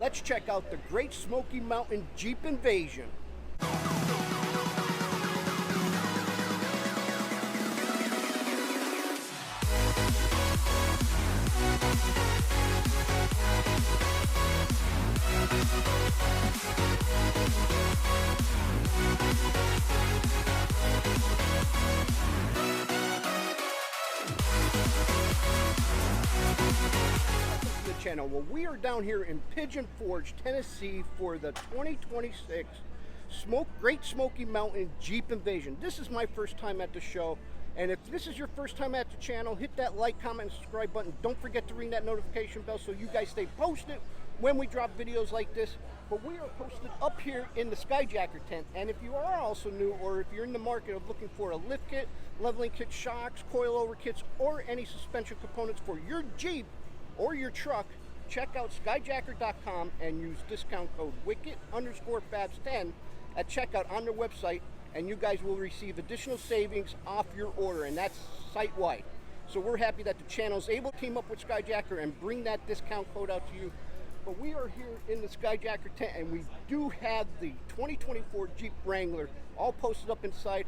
let's check out the Great Smoky Mountain Jeep Invasion. Channel. Well, we are down here in Pigeon Forge, Tennessee for the 2026 Great Smoky Mountain Jeep Invasion. This is my first time at the show, and if this is your first time at the channel, hit that like, comment, and subscribe button. Don't forget to ring that notification bell so you guys stay posted when we drop videos like this. But we are posted up here in the Skyjacker tent, and if you are also new, or if you're in the market of looking for a lift kit, leveling kit, shocks, coilover kits, or any suspension components for your Jeep or your truck, check out skyjacker.com and use discount code WICKET_Fabz10 at checkout on their website, and you guys will receive additional savings off your order, and that's site-wide. So we're happy that the channel is able to team up with Skyjacker and bring that discount code out to you. But we are here in the Skyjacker tent, and we do have the 2024 Jeep Wrangler all posted up inside.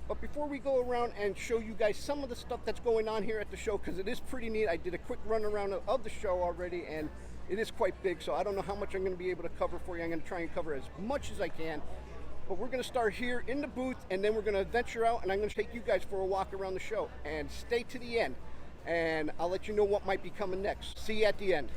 But before we go around and show you guys some of the stuff that's going on here at the show, because it is pretty neat, I did a quick run around of the show already, and it is quite big, so I don't know how much I'm going to be able to cover for you. I'm going to try and cover as much as I can. But we're going to start here in the booth, and then we're going to venture out, and I'm going to take you guys for a walk around the show. And stay to the end, and I'll let you know what might be coming next. See you at the end.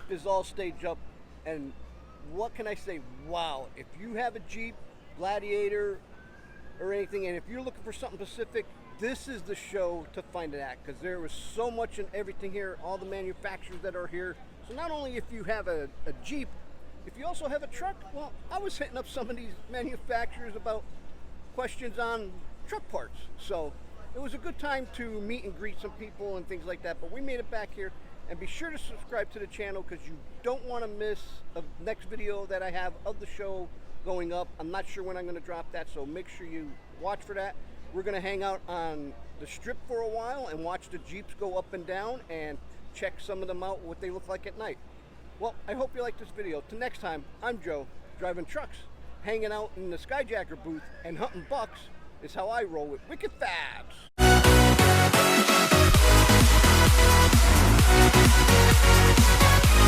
Is all staged up, and what can I say? Wow, if you have a Jeep Gladiator or anything, and if you're looking for something specific, this is the show to find it at, because there was so much and everything here, all the manufacturers that are here. So not only if you have a Jeep, if you also have a truck, well, I was hitting up some of these manufacturers about questions on truck parts, so it was a good time to meet and greet some people and things like that. But we made it back here. And be sure to subscribe to the channel, because you don't want to miss the next video that I have of the show going up. I'm not sure when I'm going to drop that, so make sure you watch for that. We're going to hang out on the strip for a while and watch the Jeeps go up and down and check some of them out, what they look like at night. Well, I hope you like this video. Till next time, I'm Joe, driving trucks, hanging out in the Skyjacker booth, and hunting bucks is how I roll with Wicked Fabz.